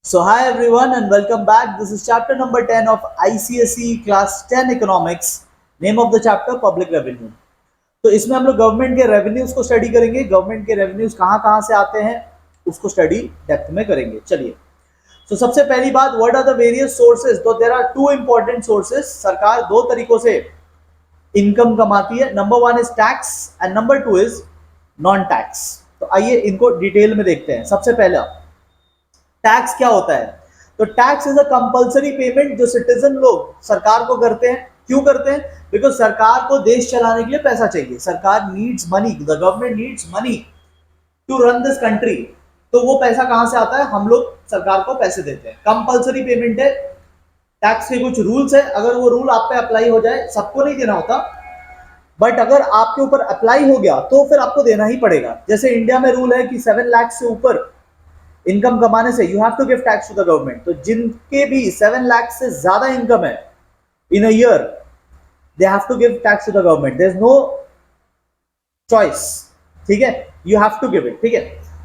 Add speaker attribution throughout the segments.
Speaker 1: So hi everyone and welcome back. This is chapter number 10 of ICSE class 10 economics. Name of the chapter public revenue. तो इसमें हम लोग government के revenues को study करेंगे. Government के रेवेन्यूज कहाँ कहाँ से आते हैं उसको स्टडी डेप्थ में करेंगे. चलिए. तो सबसे पहली बात, what are the various sources. तो there are two important sources. सरकार दो तरीकों से इनकम कमाती है. Number one is tax and number two is non tax. तो आइए इनको डिटेल में देखते हैं. सबसे पहला, टैक्स क्या होता है. तो tax is a compulsory payment जो सिटीजन लोग सरकार को करते हैं. क्यों करते हैं? बिकॉज सरकार को देश चलाने के लिए पैसा चाहिए. सरकार needs money, the government needs money to run this country. तो वो पैसा कहां से आता है? हम लोग सरकार को पैसे देते हैं. कंपलसरी पेमेंट है. टैक्स के कुछ रूल्स है. अगर वो रूल आप पे अप्लाई हो जाए, सबको नहीं देना होता, बट अगर आपके ऊपर अप्लाई हो गया तो फिर आपको देना ही पड़ेगा. जैसे इंडिया में रूल है कि 7 लाख से ऊपर इनकम कमाने से you have to give tax to the government. तो जिनके भी 7 लाख से ज्यादा इनकम है in a year, they have to give tax to the government. There is no choice. ठीक है, you have to give it. ठीक है,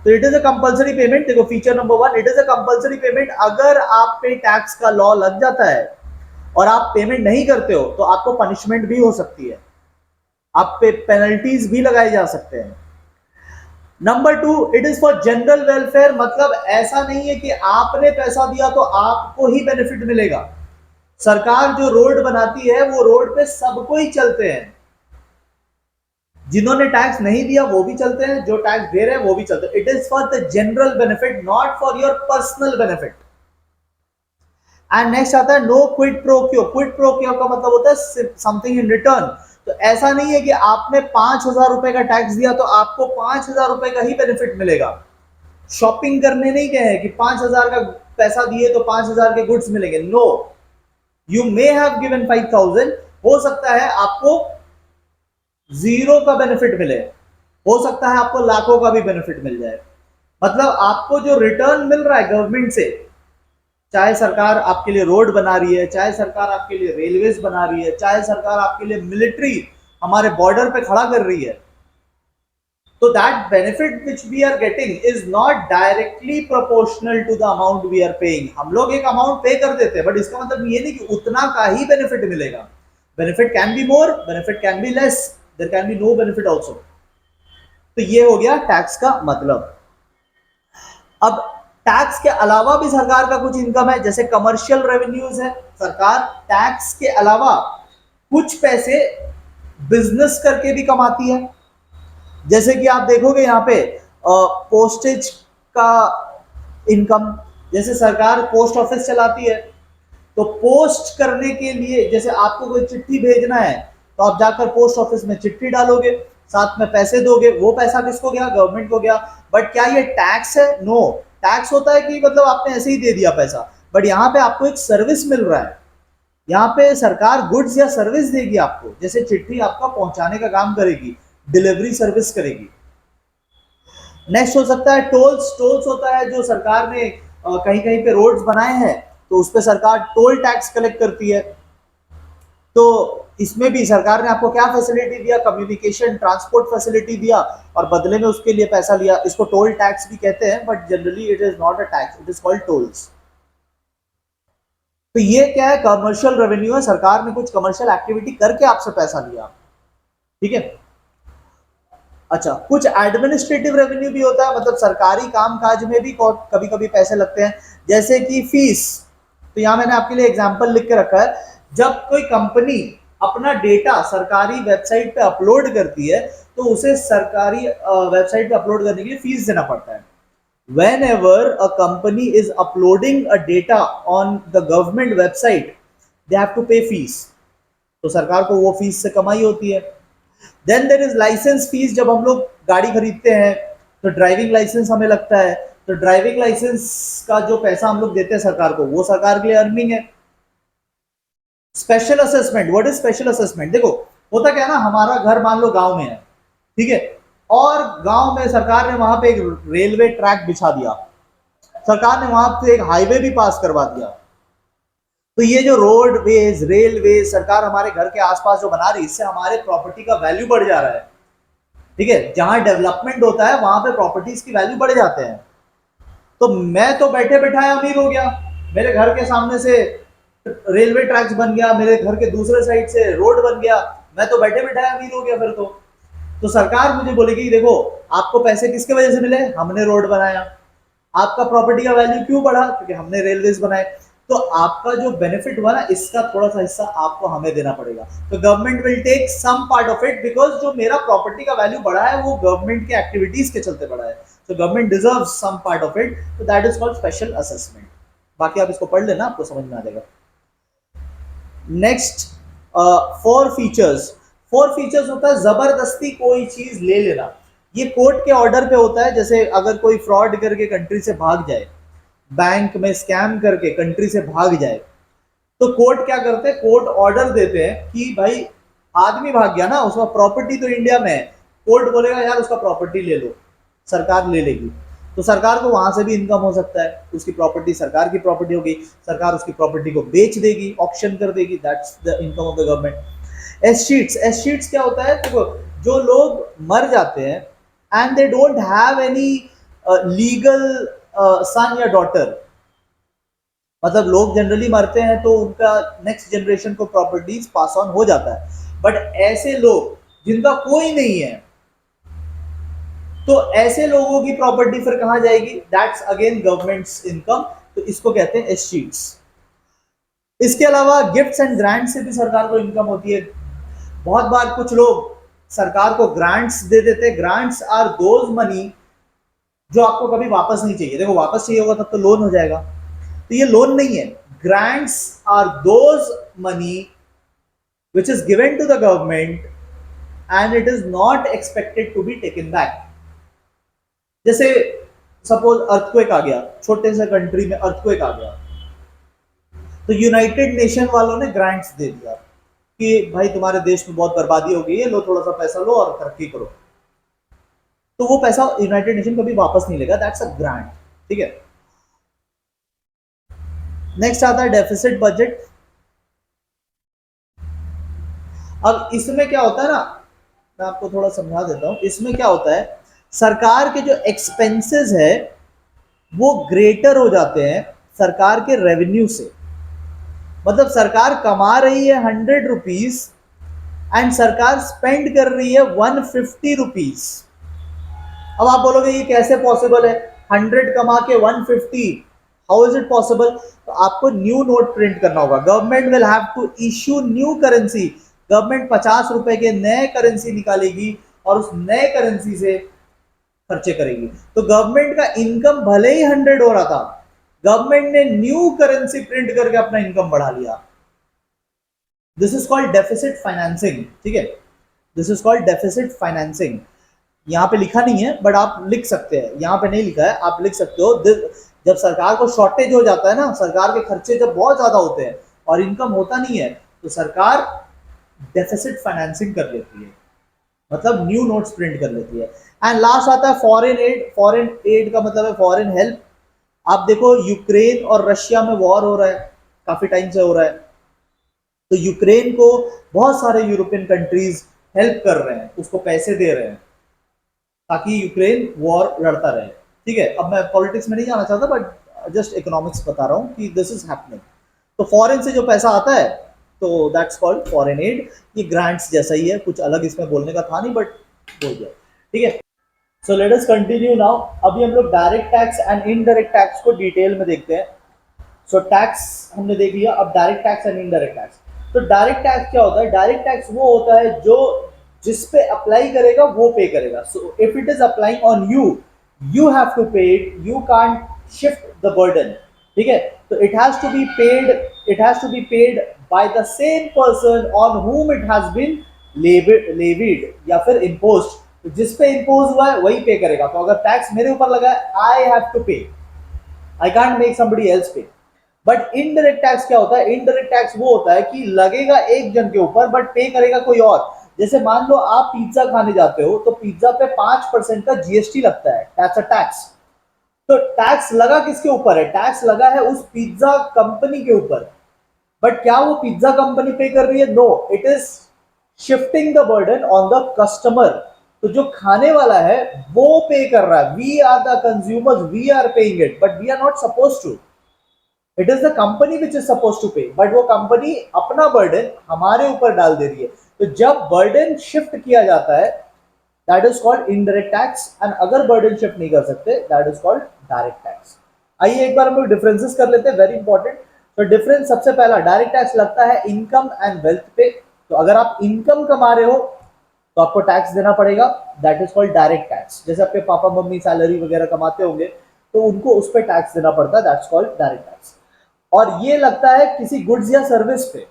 Speaker 1: तो it is a compulsory payment. देखो feature number one, it is a compulsory payment. अगर आप पे tax का लॉ लग जाता है और आप पेमेंट नहीं करते हो तो आपको पनिशमेंट भी हो सकती है. आप पे पेनल्टीज भी लगाए जा सकते हैं. Number two, it is for general welfare. मतलब ऐसा नहीं है कि आपने पैसा दिया तो आपको ही बेनिफिट मिलेगा. सरकार जो रोड बनाती है वो रोड पे सबको ही चलते हैं. जिन्होंने टैक्स नहीं दिया वो भी चलते हैं, जो टैक्स दे रहे हैं वो भी चलते हैं. It is for the general benefit, not for your personal benefit. And next आता है no quid pro quo. Quid pro quo का मतलब होता है समथिंग इन रिटर्न. तो ऐसा नहीं है कि आपने 5,000 रुपए का टैक्स दिया तो आपको 5,000 रुपए का ही बेनिफिट मिलेगा. शॉपिंग करने नहीं गए हैं कि 5,000 का पैसा दिए तो 5,000 के गुड्स मिलेंगे. No, you may have given 5,000. हो सकता है आपको जीरो का बेनिफिट मिले, हो सकता है आपको लाखों का भी बेनिफिट मिल जाए. मतलब आपको जो रिटर्न मिल रहा है गवर्नमेंट से, चाहे सरकार आपके लिए रोड बना रही है, चाहे सरकार आपके लिए रेलवेज बना रही है, चाहे सरकार आपके लिए मिलिट्री हमारे बॉर्डर पे खड़ा कर रही है, तो that benefit which we are getting is not directly proportional to the amount we are paying. हम लोग एक अमाउंट पे कर देते हैं, बट इसका मतलब ये नहीं कि उतना का ही बेनिफिट मिलेगा. Benefit can be more, benefit can be less, there can be no benefit also. तो ये हो गया टैक्स का मतलब. अब टैक्स के अलावा भी सरकार का कुछ इनकम है, जैसे कमर्शियल रेवेन्यूज है. सरकार टैक्स के अलावा कुछ पैसे बिजनेस करके भी कमाती है. जैसे कि आप देखोगे यहाँ पे पोस्टेज का इनकम. जैसे सरकार पोस्ट ऑफिस चलाती है, तो पोस्ट करने के लिए जैसे आपको कोई चिट्ठी भेजना है तो आप जाकर पोस्ट ऑफिस में चिट्ठी डालोगे, साथ में पैसे दोगे. वो पैसा किसको गया? गवर्नमेंट को गया. बट क्या ये टैक्स है? नो. टैक्स होता है कि मतलब आपने ऐसे ही दे दिया पैसा, बट यहाँ पे आपको एक सर्विस मिल रहा है. यहाँ पे सरकार गुड्स या सर्विस देगी आपको. जैसे चिट्ठी आपका पहुंचाने का काम करेगी, डिलीवरी सर्विस करेगी. नेक्स्ट हो सकता है टोल्स. टोल्स होता है जो सरकार ने कहीं कहीं पे रोड्स बनाए हैं तो उस पर सरकार टोल टैक्स कलेक्ट करती है. तो इसमें भी सरकार ने आपको क्या फैसिलिटी दिया? कम्युनिकेशन ट्रांसपोर्ट फैसिलिटी दिया और बदले में उसके लिए पैसा लिया. इसको टोल टैक्स भी कहते हैं, but generally it is not a tax, it is called tolls. तो ये क्या है? कमर्शियल रेवेन्यू है. सरकार ने कुछ कमर्शियल एक्टिविटी करके आपसे पैसा लिया. ठीक है. अच्छा, कुछ एडमिनिस्ट्रेटिव रेवेन्यू भी होता है. मतलब सरकारी कामकाज में भी कभी कभी पैसे लगते हैं, जैसे कि फीस. तो यहां मैंने आपके लिए एग्जांपल लिख के रखा है. जब कोई कंपनी अपना डेटा सरकारी वेबसाइट पे अपलोड करती है तो उसे सरकारी वेबसाइट पे अपलोड करने के लिए फीस देना पड़ता है. whenever a company is uploading a data on the government website, they have to pay fees. तो सरकार को वो फीस से कमाई होती है. Then there is licence fees. जब हम लोग गाड़ी खरीदते हैं तो ड्राइविंग लाइसेंस हमें लगता है, तो ड्राइविंग लाइसेंस का जो पैसा हम लोग देते हैं सरकार को, वो सरकार के लिए अर्निंग है. Special assessment. What is special assessment? देखो होता क्या है ना, हमारा घर मान लो गांव में है, ठीक है, और गांव में सरकार ने वहां पे एक रेलवे ट्रैक बिछा दिया, सरकार ने वहां पे एक हाईवे भी पास करवा दिया. तो ये जो रोडवेज, रेलवे सरकार हमारे घर के आसपास जो बना रही है, इससे हमारे प्रॉपर्टी का वैल्यू बढ़ जा रहा है. ठीक है, जहां डेवलपमेंट होता है वहां पे प्रॉपर्टीज की वैल्यू बढ़ जाते हैं. तो मैं तो बैठे बैठाए अमीर हो गया, मेरे घर के सामने से रेलवे ट्रैक्स बन गया, मेरे घर के दूसरे साइड से रोड बन गया, मैं तो बैठे बैठाए अमीर हो गया। फिर तो सरकार मुझे बोलेगी देखो आपको पैसे किसके वजह से मिले, हमने रोड बनाया। आपका प्रॉपर्टी का वैल्यू क्यों बढ़ा, क्योंकि हमने रेलवेज बनाए। तो आपका जो बेनिफिट हुआ ना, इसका थोड़ा सा हिस्सा आपको हमें देना पड़ेगा। तो government will take some part of it, because जो मेरा प्रॉपर्टी का वैल्यू बढ़ा है वो गवर्नमेंट के एक्टिविटीज के चलते बढ़ा है। तो government deserve some part of it, तो that is called special assessment. बाकी आप इसको पढ़ लेना, आपको समझ में आ जाएगा। Next, four features. Four features होता है जबरदस्ती कोई चीज ले लेना। ये कोर्ट के ऑर्डर पे होता है। जैसे अगर कोई फ्रॉड करके कंट्री से भाग जाए, बैंक में स्कैम करके कंट्री से भाग जाए, तो कोर्ट क्या करते हैं, कोर्ट ऑर्डर देते हैं कि भाई आदमी भाग गया ना, उसका प्रॉपर्टी तो इंडिया में है, कोर्ट बोलेगा यार उसका प्रॉपर्टी ले लो, सरकार ले लेगी। तो सरकार को वहां से भी इनकम हो सकता है, उसकी प्रॉपर्टी सरकार की प्रॉपर्टी होगी, सरकार उसकी प्रॉपर्टी को बेच देगी, ऑक्शन कर देगी, that's the income of the government. Estates, estates क्या होता है, तो जो लोग मर जाते हैं and they don't have any legal son या डॉटर, मतलब लोग जनरली मरते हैं तो उनका नेक्स्ट जनरेशन को प्रॉपर्टीज पास ऑन हो जाता है। बट ऐसे लोग जिनका कोई नहीं है, तो ऐसे लोगों की प्रॉपर्टी फिर कहां जाएगी, दैट्स अगेन गवर्नमेंट्स इनकम। तो इसको कहते हैं एस्टेट्स। इसके अलावा गिफ्ट्स एंड ग्रांट से भी सरकार को इनकम होती है। बहुत बार कुछ लोग सरकार को ग्रांट्स दे देते हैं। ग्रांट्स आर दोज मनी जो आपको कभी वापस नहीं चाहिए। देखो वापस चाहिए होगा तब तो लोन हो जाएगा, तो ये लोन नहीं है। Grants are those money which is given to the government and it is not expected to be taken back. जैसे सपोज अर्थक्वेक आ गया, छोटे से कंट्री में अर्थक्वेक आ गया, तो यूनाइटेड नेशन वालों ने ग्रांट्स दे दिया कि भाई तुम्हारे देश में बहुत बर्बादी हो गई है, लो थोड़ा सा पैसा लो और तरक्की करो। तो वो पैसा यूनाइटेड नेशन कभी वापस नहीं लेगा, दैट्स अ ग्रांट। ठीक है। नेक्स्ट आता है डेफिसिट बजट। अब इसमें क्या होता है ना, मैं आपको थोड़ा समझा देता हूं। इसमें क्या होता है, सरकार के जो एक्सपेंसेस है वो ग्रेटर हो जाते हैं सरकार के रेवेन्यू से। मतलब सरकार कमा रही है 100 रुपीज एंड सरकार स्पेंड कर रही है 150 रुपीज। अब आप बोलोगे ये कैसे पॉसिबल है, 100 कमा के 150, हाउ इज इट पॉसिबल? तो आपको न्यू नोट प्रिंट करना होगा। Government will have to issue new currency. Government 50 रुपए के नए करेंसी निकालेगी और उस नए करेंसी से खर्चे करेगी। तो गवर्नमेंट का इनकम भले ही 100 हो रहा था, गवर्नमेंट ने न्यू करेंसी प्रिंट करके अपना इनकम बढ़ा लिया। This is called deficit financing. ठीक है, this is called deficit financing. यहाँ पे लिखा नहीं है बट आप लिख सकते हैं, यहाँ पे नहीं लिखा है, आप लिख सकते हो। जब सरकार को शॉर्टेज हो जाता है ना, सरकार के खर्चे जब बहुत ज्यादा होते हैं और इनकम होता नहीं है, तो सरकार डेफिसिट फाइनेंसिंग कर लेती है, मतलब न्यू नोट्स प्रिंट कर लेती है। एंड लास्ट आता है फॉरेन एड। फॉरेन एड का मतलब है फॉरेन हेल्प। आप देखो यूक्रेन और रशिया में वॉर हो रहा है, काफी टाइम से हो रहा है, तो यूक्रेन को बहुत सारे यूरोपियन कंट्रीज हेल्प कर रहे हैं, उसको पैसे दे रहे हैं ताकि यूक्रेन वॉर लड़ता रहे। ठीक है, अब मैं पॉलिटिक्स में नहीं जाना चाहता बट जस्ट इकोनॉमिक्स बता रहा हूँ कि दिस इज हैपनिंग। तो फॉरेन से जो पैसा आता है तो दैट्स कॉल्ड फॉरेन एड। ये ग्रांट्स जैसा ही है, कुछ अलग इसमें बोलने का था नहीं बट बोल दिया। ठीक है, so let us continue now. अभी हम लोग direct tax and indirect tax को डिटेल में देखते हैं। सो टैक्स हमने देख लिया, अब direct tax and indirect tax. तो डायरेक्ट टैक्स क्या होता है? डायरेक्ट टैक्स वो होता है जो जिस पे अप्लाई करेगा वो पे करेगा। So if it is applying on you, you have to pay it, you can't shift the burden. ठीक है, तो it has to be paid, it has to be paid by the same person on whom it has been levied या फिर imposed। तो जिस पे impose हुआ है वही पे करेगा। तो अगर टैक्स मेरे ऊपर लगा है, आई हैव टू पे, I can't make somebody else पे। बट इनडायरेक्ट टैक्स क्या होता है? इनडायरेक्ट टैक्स वो होता है कि लगेगा एक जन के ऊपर बट पे करेगा कोई और। जैसे मान लो आप पिज्जा खाने जाते हो तो पिज्जा पे 5% का जीएसटी लगता है, दैट्स अ टैक्स। तो टैक्स लगा किसके ऊपर है? टैक्स लगा है उस पिज्जा कंपनी के ऊपर। बट क्या वो पिज्जा कंपनी पे कर रही है? No, it is shifting the burden on the customer. तो जो खाने वाला है वो पे कर रहा है, we are the consumers, we are paying it, but we are not suppose to, it is the company which is suppose to pay, but वो कंपनी अपना बर्डन हमारे ऊपर डाल दे रही है। तो जब बर्डन शिफ्ट किया जाता है that is called indirect tax, and अगर बर्डन शिफ्ट नहीं कर सकते that is called direct tax. आइए एक बार हम लोग डिफरेंसेस कर लेते हैं, वेरी इंपॉर्टेंट। तो डिफरेंस सबसे पहला, डायरेक्ट टैक्स लगता है इनकम एंड वेल्थ पे। तो अगर आप इनकम कमा रहे हो तो आपको टैक्स देना पड़ेगा, that is called direct tax. जैसे आपके पापा मम्मी सैलरी वगैरह कमाते होंगे तो उनको उस पर टैक्स देना पड़ता है, दैट्स कॉल्ड डायरेक्ट टैक्स। और ये लगता है किसी गुड्स या सर्विस पे,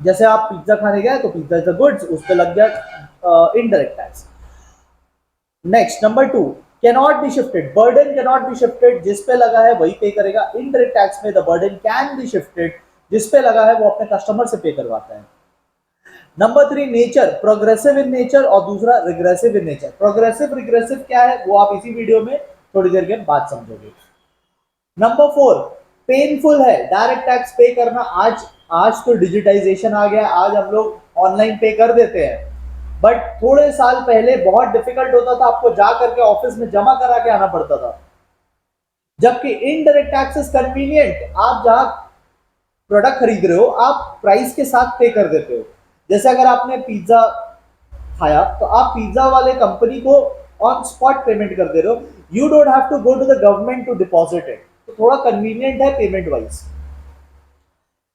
Speaker 1: जैसे आप पिज्जा खाने गए तो पिज्जा इज अ गुड्स, उस पे लग गया indirect tax. Next number 2, cannot be shifted, burden cannot be shifted, जिस पे लगा है वही पे करेगा। इनडायरेक्ट टैक्स में the burden can be shifted, जिस पे लगा है वो अपने कस्टमर से पे करवाता है। Number 3, nature, progressive in nature और दूसरा regressive in nature. Progressive regressive क्या है वो आप इसी वीडियो में थोड़ी देर के बाद समझोगे। नंबर 4, पेनफुल है डायरेक्ट टैक्स पे करना। आज तो डिजिटाइजेशन आ गया, आज हम लोग ऑनलाइन पे कर देते हैं, बट थोड़े साल पहले बहुत डिफिकल्ट होता था, आपको जा करके ऑफिस में जमा करा के आना पड़ता था। जबकि इनडायरेक्ट टैक्स इज कन्वीनियंट, आप जहां प्रोडक्ट खरीद रहे हो आप प्राइस के साथ पे कर देते हो। जैसे अगर आपने पिज्जा खाया तो आप पिज्जा वाले कंपनी को ऑन स्पॉट पेमेंट कर दे रहे हो, you don't have to go to the government to deposit it, तो थोड़ा कन्वीनियंट है payment wise.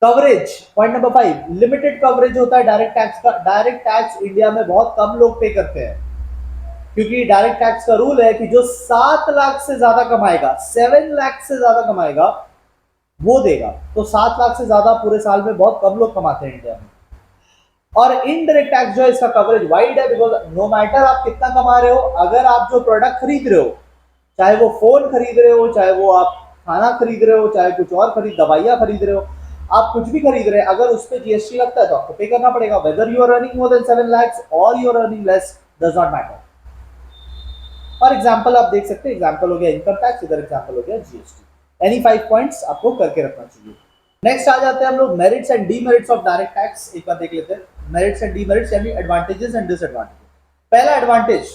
Speaker 1: Coverage, point number 5, limited coverage होता है डायरेक्ट टैक्स का। डायरेक्ट टैक्स इंडिया में बहुत कम लोग पे करते हैं, क्योंकि डायरेक्ट टैक्स का रूल है कि जो 7 लाख से ज्यादा कमाएगा, 7 लाख से ज्यादा कमाएगा वो देगा। तो 7 लाख से ज्यादा पूरे साल में बहुत कम लोग कमाते हैं इंडिया में। और इनडायरेक्ट टैक्स जो है इसका कवरेज वाइड है, बिकॉज नो मैटर आप कितना कमा रहे हो, अगर आप जो प्रोडक्ट खरीद रहे हो, चाहे वो फोन खरीद रहे हो, चाहे वो आप खाना खरीद रहे हो, चाहे कुछ और दवाइयां खरीद रहे हो, आप कुछ भी खरीद रहे हैं, अगर उस पर जीएसटी लगता है तो आपको पे करना पड़ेगा, whether you are earning more than 7 lakhs और you are earning less, does not matter. For example आप देख सकते हैं, एग्जाम्पल हो गया इनकम टैक्स, इधर एग्जाम्पल हो गया जीएसटी। एनी 5 पॉइंट्स आपको करके रखना चाहिए। नेक्स्ट आ जाते हैं हम लोग merits and demerits of direct tax. एक बार देख लेते हैं मेरिट्स एंड डीमेरिट्स, यानी एडवांटेजेस एंड डिसएडवांटेजेस। पहला एडवांटेज,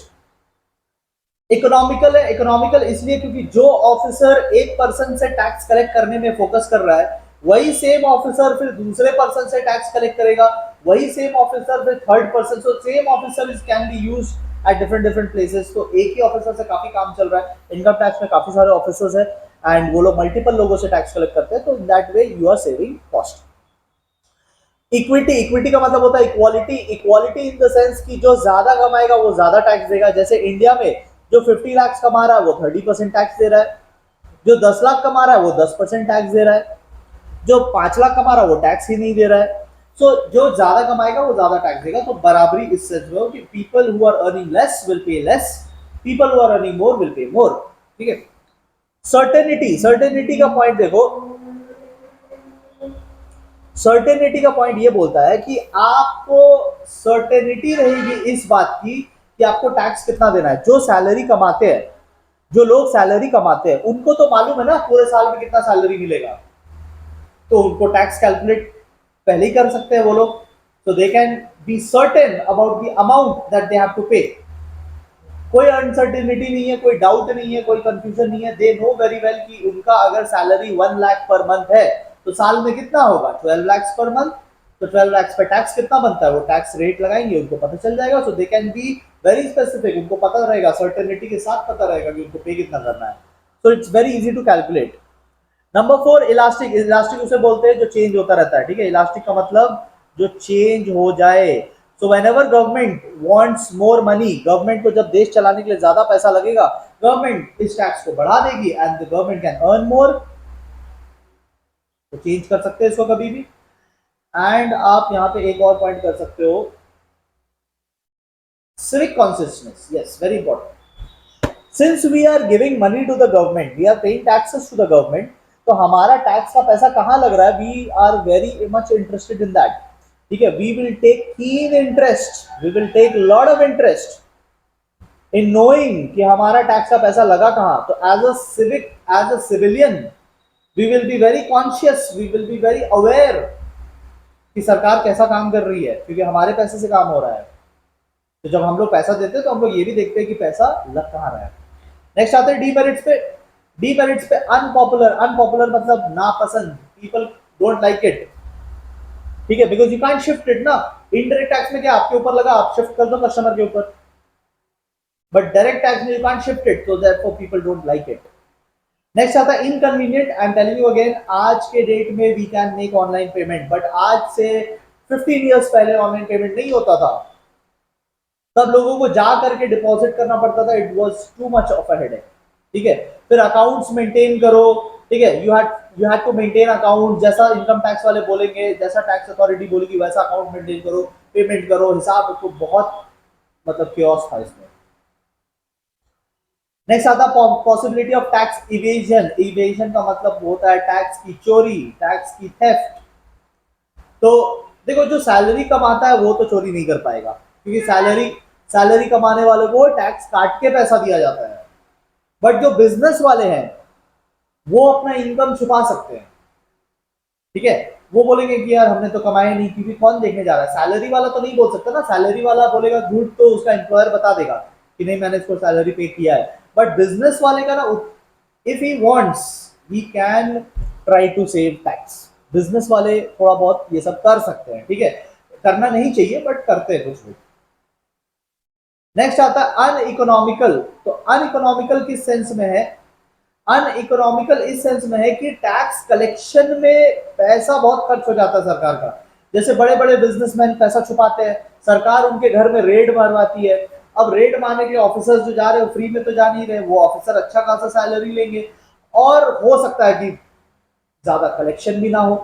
Speaker 1: इकोनॉमिकल है। इकोनॉमिकल इसलिए क्योंकि जो ऑफिसर एक पर्सन से टैक्स कलेक्ट करने में फोकस कर रहा है, वही सेम ऑफिसर फिर दूसरे पर्सन से टैक्स कलेक्ट करेगा, वही सेम ऑफिसर फिर third person, so same officer can be used at different places. तो एक ही ऑफिसर से काफी काम चल रहा है। इनकम टैक्स में काफी सारे ऑफिसर्स है एंड वो लोग मल्टीपल लोगों से टैक्स कलेक्ट करते हैं, तो in that way you are saving cost. Equity, equity का मतलब होता है equality. Equality in the sense कि जो ज्यादा कमाएगा वो ज्यादा टैक्स देगा। जैसे इंडिया में जो 50 लाख कमा रहा है वो 30% टैक्स दे रहा है, जो 10 लाख कमा रहा है वो 10% टैक्स दे रहा है, जो 5 लाख कमा रहा है वो टैक्स ही नहीं दे रहा है। सो जो ज्यादा कमाएगा वो ज्यादा टैक्स देगा। तो बराबरी इस सेंस में हो कि people who are earning less will pay less, people who are earning more will pay more. ठीक है। सर्टेनिटी, सर्टेनिटी का पॉइंट देखो, सर्टेनिटी का पॉइंट ये बोलता है कि आपको सर्टेनिटी रहेगी इस बात की कि आपको टैक्स कितना देना है। जो सैलरी कमाते हैं, जो लोग सैलरी कमाते हैं उनको तो मालूम है ना पूरे साल में कितना सैलरी मिलेगा, तो उनको टैक्स कैलकुलेट पहले ही कर सकते हैं वो लोग। So they can be certain about the amount that they have to pay. कोई अनसर्टेनिटी नहीं है, कोई डाउट नहीं है, कोई कंफ्यूजन नहीं है। दे नो वेरी वेल कि उनका अगर सैलरी 1 लाख पर मंथ है तो साल में कितना होगा, 12 lakhs पर मंथ। तो 12 lakhs पे टैक्स कितना बनता है वो टैक्स रेट लगाएंगे, उनको पता चल जाएगा। So they can be very specific, उनको पता रहेगा, सर्टेनिटी के साथ पता रहेगा कि उनको पे कितना करना है। So it's very easy to calculate. Number 4, elastic. Elastic उसे बोलते हैं जो चेंज होता रहता है। ठीक है, इलास्टिक का मतलब जो चेंज हो जाए। So whenever government wants more money, government को जब देश चलाने के लिए ज्यादा पैसा लगेगा, गवर्नमेंट इस टैक्स को बढ़ा देगी and the government can earn more. तो चेंज कर सकते हैं इसको कभी भी। एंड आप यहां पे एक और पॉइंट कर सकते हो, civic consciousness, yes, very important. Since we are giving money to the government, we are paying taxes to the government, तो हमारा टैक्स का पैसा कहां लग रहा है, we are very much interested in that. ठीक है, we will take keen interest, we will take lot of interest in knowing कि हमारा टैक्स का पैसा लगा कहां। तो as a civic, as a civilian, we will be very conscious, we will be very aware कि सरकार कैसा काम कर रही है, क्योंकि हमारे पैसे से काम हो रहा है। तो जब हम लोग पैसा देते हैं तो हम लोग ये भी देखते हैं कि पैसा लग कहाँ रहा है। नेक्स्ट आते हैं डीमेरिट्स पे। डीमेरिट्स पे अनपॉपुलर, अनपॉपुलर मतलब नापसंद, पीपल डोंट लाइक इट, ठीक है, because you can't shift it ना। इनडायरेक्ट टैक्स में क्या आपके ऊपर लगा, आप शिफ्ट कर दो कस्टमर के ऊपर, बट डायरेक्ट टैक्स में you can't shift it, so therefore people don't like it. Next आता है inconvenient. I am telling you again, आज के डेट में we can make online payment, but आज से 15 इयर्स पहले ऑनलाइन पेमेंट नहीं होता था, तब लोगों को जा करके डिपॉजिट करना पड़ता था, it was too much of a headache, ठीक है। फिर अकाउंट्स मेंटेन करो, ठीक है, you had to maintain account, जैसा इनकम टैक्स वाले बोलेंगे, जैसा टैक्स अथॉरिटी बोलेगी वैसा अकाउंट मेंटेन करो, पेमेंट करो, हिसाब रखो, बहुत मतलब क्योस था इसमें। नेक्स्ट आता possibility of tax evasion. Evasion का मतलब होता है टैक्स की चोरी, टैक्स की थेफ्ट। तो देखो, जो सैलरी कमाता है वो तो चोरी नहीं कर पाएगा, क्योंकि सैलरी सैलरी कमाने वालों को टैक्स काट के पैसा दिया जाता है, बट जो बिजनेस वाले हैं वो अपना इनकम छुपा सकते हैं, ठीक है। वो बोलेंगे कि यार हमने तो कमाया नहीं, क्योंकि कौन देखने जा रहा है, सैलरी वाला तो नहीं बोल सकता ना, सैलरी वाला बोलेगा झूठ तो उसका एम्प्लॉयर बता देगा कि नहीं मैंने इसको सैलरी पे किया है, बट बिजनेस वाले का ना, if he wants he can try to save tax. Business वाले थोड़ा बहुत ये सब कर सकते हैं, ठीक है, करना नहीं चाहिए बट करते हैं कुछ लोग। नेक्स्ट आता है अनइकोनॉमिकल। तो अनइकोनॉमिकल किस सेंस में है, अनइकोनॉमिकल इस सेंस में है कि टैक्स कलेक्शन में पैसा बहुत खर्च हो जाता है सरकार का। जैसे बड़े बड़े बिजनेसमैन पैसा छुपाते हैं, सरकार उनके घर में रेड मारवाती है। अब रेड मारने के ऑफिसर्स जो जा रहे हैं फ्री में तो जा नहीं रहे, वो ऑफिसर अच्छा खासा सैलरी लेंगे, और हो सकता है कि ज्यादा कलेक्शन भी ना हो,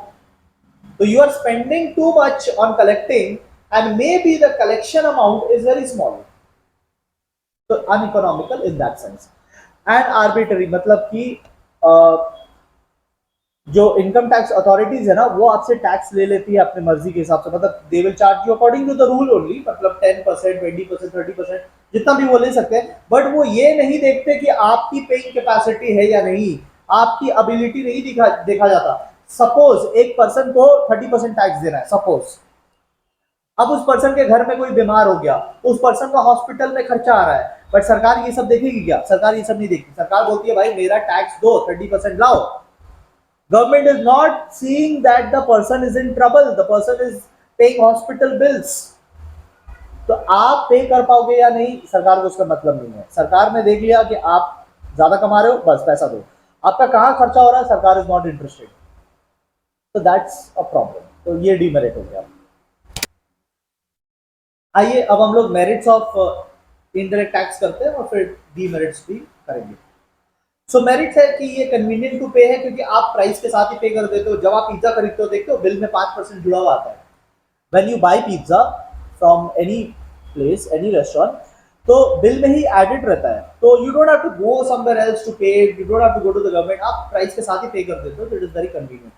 Speaker 1: तो you are spending too much on collecting and may be the collection amount is very small. तो uneconomical in that sense. And arbitrary मतलब कि जो इनकम टैक्स अथॉरिटीज है ना, वो आपसे टैक्स ले लेती है अपने मर्जी के हिसाब से, मतलब they will charge you according to the rule only, मतलब 10%, 20%, 30%, जितना भी वो ले सकते हैं, बट वो ये नहीं देखते कि आपकी पेइंग कैपेसिटी है या नहीं, आपकी एबिलिटी नहीं देखा जाता। सपोज एक पर्सन को 30% टैक्स देना है, सपोज, अब उस पर्सन के घर में कोई बीमार हो गया, उस पर्सन का हॉस्पिटल में खर्चा आ रहा है, बट सरकार ये सब देखेगी क्या, सरकार ये सब नहीं देखती, सरकार बोलती है भाई मेरा टैक्स दो, 30% लाओ। Government is not seeing that the person is in trouble, the person is paying hospital bills. तो आप पे कर पाओगे या नहीं सरकार को उसका मतलब नहीं है, सरकार ने देख लिया कि आप ज्यादा कमा रहे हो, बस पैसा दो, आपका कहाँ खर्चा हो रहा है सरकार इज नॉट इंटरेस्टेड, तो दैट्स अ प्रॉब्लम। तो ये डीमेरिट हो गया। आइए अब हम लोग मेरिट्स ऑफ इनडायरेक्ट टैक्स करते हैं और फिर डीमेरिट्स भी करेंगे। सो मेरिट है कि ये कन्वीनियंट टू पे है, क्योंकि आप प्राइस के साथ ही पे कर देते हो। जब आप पिज्जा खरीदते हो देखते हो बिल में 5% जुड़ा हुआ आता है, when you buy pizza from any place, any restaurant, तो बिल में ही एडेड रहता है, तो you don't have to go somewhere else to pay, you don't have to go to the government, आप प्राइस के साथ ही पे कर देते हो, तो it is very convenient.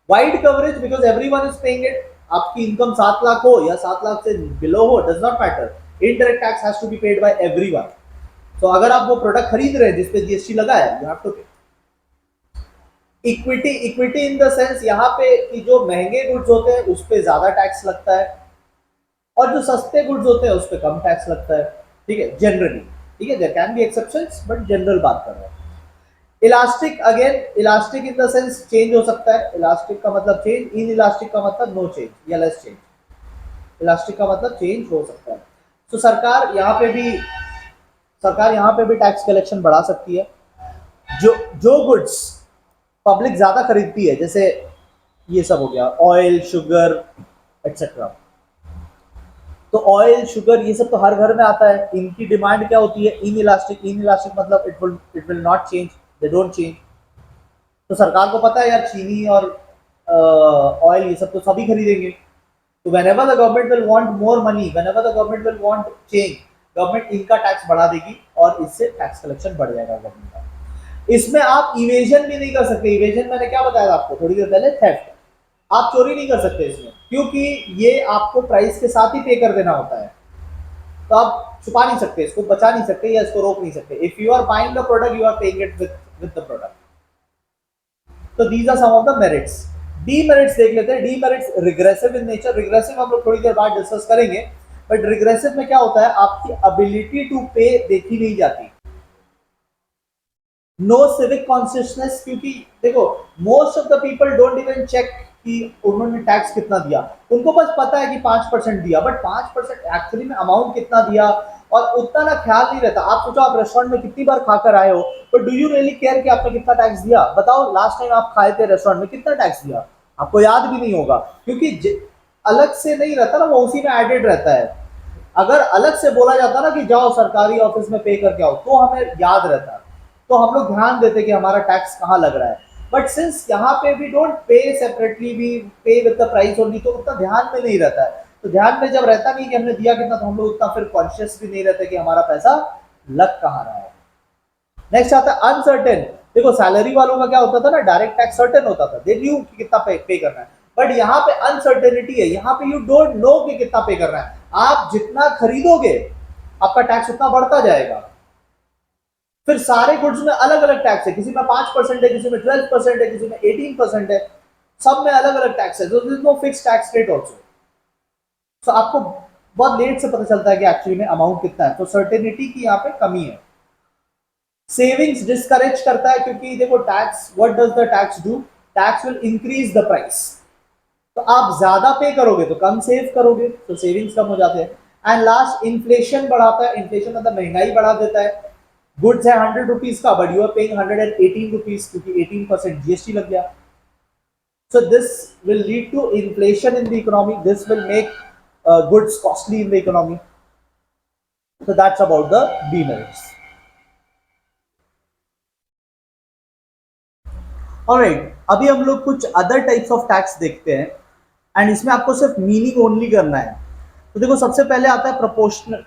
Speaker 1: Wide coverage because everyone is paying it, आपकी इनकम 7 लाख हो या 7 लाख से बिलो हो, does not matter, indirect tax has to be paid by everyone. तो अगर आप वो प्रोडक्ट खरीद रहे हैं जिसपे जीएसटी लगा है, यू हैव टू पे। Equity, equity in the sense यहाँ पे कि जो महंगे गुड्स होते हैं उस पे ज्यादा टैक्स लगता है, और जो सस्ते गुड्स होते हैं उस पे कम टैक्स लगता है, ठीक है, जनरली, ठीक है, there can be exceptions but general बात कर रहे हैं। Elastic, again elastic in the sense change हो सकता है, इलास्टिक का मतलब चेंज, इन इलास्टिक का मतलब नो चेंज या लेस चेंज, इलास्टिक का मतलब चेंज हो सकता है। तो सरकार यहाँ पे भी टैक्स कलेक्शन बढ़ा सकती है। जो गुड्स पब्लिक ज्यादा खरीदती है, जैसे ये सब हो गया ऑयल, शुगर एक्सेट्रा, तो ऑयल, शुगर ये सब तो हर घर में आता है, इनकी डिमांड क्या होती है, इन इलास्टिक। इन इलास्टिक मतलब it will not change, they don't change. तो सरकार को पता है यार चीनी और ऑयल ये सब तो सभी खरीदेंगे, तो whenever the government will want more money, whenever the government will want change, government इनका टैक्स बढ़ा देगी और इससे टैक्स कलेक्शन बढ़ जाएगा गवर्नमेंट का। इसमें आप इवेजन भी नहीं कर सकते। इवेजन मैंने क्या बताया आपको थोड़ी देर पहले, थेफ्ट। आप चोरी नहीं कर सकते इसमें, क्योंकि ये आपको प्राइस के साथ ही पे कर देना होता है, तो आप छुपा नहीं सकते, इसको बचा नहीं सकते या इसको रोक नहीं सकते। If you are buying the product, you are paying it with the product. तो these are some of the merits. Demerits देख लेते हैं। Demerits regressive in nature. Regressive हम लोग थोड़ी देर बाद डिस्कस करेंगे, बट रिग्रेसिव में क्या होता है, आपकी एबिलिटी टू पे देखी नहीं जाती, नो सिविक कॉन्शियसनेस, क्योंकि देखो most of the people don't even check कि उन्होंने टैक्स कितना दिया, उनको बस पता है कि 5% दिया, बट 5% एक्चुअली में अमाउंट कितना दिया और उतना ना ख्याल नहीं रहता। आप सोचो आप रेस्टोरेंट में कितनी बार खाकर आए हो, but do you really care कि आपने कितना टैक्स दिया? बताओ लास्ट टाइम आप खाए थे रेस्टोरेंट में कितना टैक्स दिया, आपको याद भी नहीं होगा, क्योंकि अलग से नहीं रहता ना, वो उसी में एडेड रहता है। अगर अलग से बोला जाता ना कि जाओ सरकारी ऑफिस में पे करके आओ, तो हमें याद रहता, तो हम लोग ध्यान देते कि हमारा टैक्स कहाँ लग रहा है। बट सिंस यहाँ पे we don't pay separately, we pay with the price only, तो उतना ध्यान में नहीं रहता है। तो ध्यान में जब रहता नहीं कि हमने दिया कितना, तो हम लोग उतना फिर कॉन्शियस भी नहीं रहते कि हमारा पैसा लग कहाँ रहा है। नेक्स्ट आता है अनसर्टेन। देखो सैलरी वालों का क्या होता था ना, डायरेक्ट टैक्स सर्टेन होता था, दे न्यू कि कितना पे करना है, बट यहाँ पे अनसर्टेनिटी है, यहाँ पे यू डोंट नो कि कितना पे करना है। आप जितना खरीदोगे आपका टैक्स उतना बढ़ता जाएगा। फिर सारे गुड्स में अलग अलग टैक्स है, किसी में 5% है, किसी में 12% है, किसी में 18% है, सब में अलग अलग टैक्स है, no fix tax rate also. तो आपको बहुत लेट से पता चलता है कि एक्चुअली में अमाउंट कितना है, तो सर्टेनिटी की यहाँ पे कमी है। सेविंग्स डिस्करेज करता है, क्योंकि देखो tax, what does the tax do, tax will increase the price, तो आप ज्यादा पे करोगे तो कम सेव करोगे, तो सेविंग्स कम हो जाते हैं। एंड लास्ट इन्फ्लेशन बढ़ाता है, इन्फ्लेशन मतलब महंगाई बढ़ा देता है। गुड्स है 100 रुपीज का, but you are paying 118 rupees, क्योंकि 18% जीएसटी लग गया। So this will lead to inflation in the economy. This will make goods costly in the economy. So that's about the demerits. Alright, अभी हम लोग कुछ other types of tax देखते हैं, and इसमें आपको सिर्फ मीनिंग ओनली करना है। तो देखो सबसे पहले आता है प्रोपोर्शनल,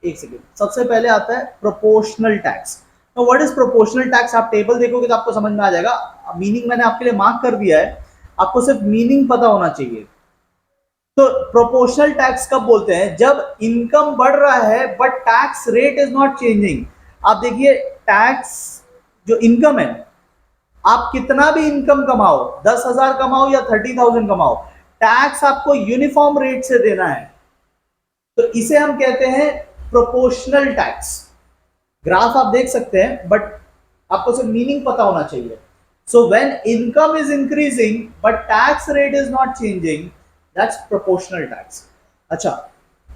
Speaker 1: एक सेकेंड, सबसे पहले आता है प्रोपोर्शनल टैक्स। तो व्हाट इज प्रोपोर्शनल टैक्स, आप टेबल देखोगे तो आपको समझ में आ जाएगा। मीनिंग मैंने आपके लिए मार्क कर दिया है, आपको सिर्फ मीनिंग पता होना चाहिए। तो प्रोपोर्शनल टैक्स कब बोलते हैं, जब इनकम बढ़ रहा है but tax rate is not changing. आप देखिए टैक्स, जो इनकम है, आप कितना भी इनकम कमाओ, 10,000 कमाओ या 30,000 कमाओ, टैक्स आपको यूनिफॉर्म रेट से देना है। तो इसे हम कहते हैं प्रोपोर्शनल टैक्स। ग्राफ आप देख सकते हैं, बट आपको सिर्फ मीनिंग पता होना चाहिए। So when income is increasing but tax rate is not changing, that's proportional tax. अच्छा,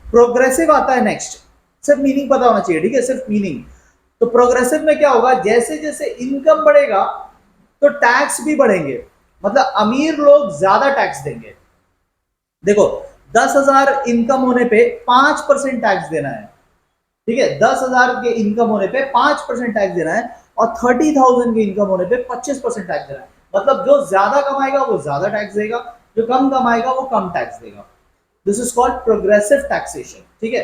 Speaker 1: प्रोग्रेसिव आता है नेक्स्ट, सिर्फ मीनिंग पता होना चाहिए, ठीक है, सिर्फ मीनिंग। तो प्रोग्रेसिव में क्या होगा, जैसे जैसे इनकम बढ़ेगा तो टैक्स भी बढ़ेंगे, मतलब अमीर लोग ज्यादा टैक्स देंगे। देखो 10,000 इनकम होने पे 5% टैक्स देना है, ठीक है, 10,000 के इनकम होने पे 5% टैक्स देना है, और 30,000 के इनकम होने पे 25% टैक्स देना है। मतलब जो ज्यादा कमाएगा वो ज्यादा टैक्स देगा, जो कम कमाएगा वो कम टैक्स देगा। This is called progressive taxation, ठीक है,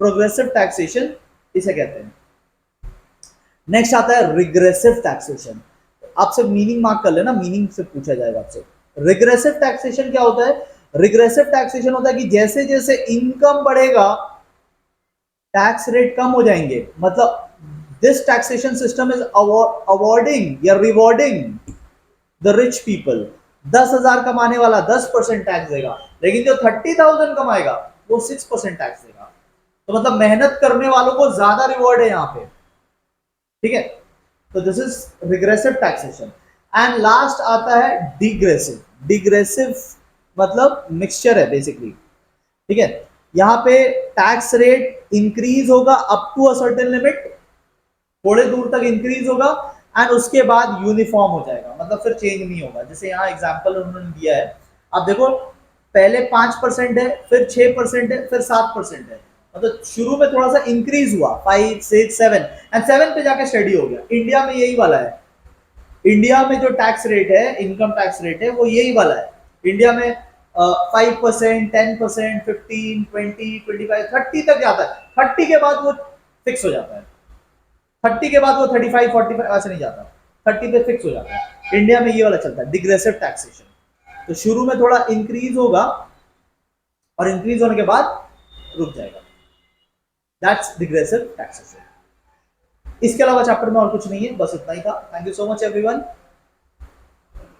Speaker 1: प्रोग्रेसिव टैक्सेशन इसे कहते हैं। नेक्स्ट आता है रिग्रेसिव टैक्सेशन। आप सिर्फ मीनिंग मार्क कर लेना, मीनिंग से पूछा जाएगा आपसे। रिग्रेसिव टैक्सेशन क्या होता है, रिग्रेसिव टैक्सेशन होता है कि जैसे जैसे इनकम बढ़ेगा टैक्स रेट कम हो जाएंगे। मतलब this taxation system is awarding या रिवॉर्डिंग द रिच पीपल। 10,000 कमाने वाला 10% टैक्स देगा, लेकिन जो 30,000 कमाएगा वो 6% टैक्स देगा। तो मतलब मेहनत करने वालों को ज्यादा रिवॉर्ड है यहाँ पे, ठीक है। तो this is regressive taxation. And last आता है डिग्रेसिव। डिग्रेसिव मतलब मिक्सचर है बेसिकली, ठीक है। यहाँ पे टैक्स रेट इंक्रीज होगा up to a certain limit, थोड़े दूर तक इंक्रीज होगा, एंड उसके बाद यूनिफॉर्म हो जाएगा, मतलब फिर चेंज नहीं होगा। जैसे यहाँ एग्जांपल उन्होंने दिया है, आप देखो पहले 5% है, फिर 6% है, फिर 7% है। मतलब शुरू में थोड़ा सा इंक्रीज हुआ 5, 6, 7 एंड 7 पे जाके स्टडी हो गया। इंडिया में यही वाला है, इंडिया में जो टैक्स रेट है, इनकम टैक्स रेट है, वो यही वाला है। इंडिया में 5%, 10%, 15, 20, 25, 30 तक जाता है। 30 के बाद वो फिक्स हो जाता है, 30 के बाद वो 35, 45 ऐसे नहीं जाता, 30 पे फिक्स हो जाता है। इंडिया में ये वाला चलता है डिग्रेसिव टैक्सेशन। तो शुरू में थोड़ा इंक्रीज होगा और इंक्रीज होने के बाद रुक जाएगा, दैट्स डिग्रेसिव टैक्सेशन। इसके अलावा चैप्टर में और कुछ नहीं है, बस इतना ही था। Thank you so much everyone.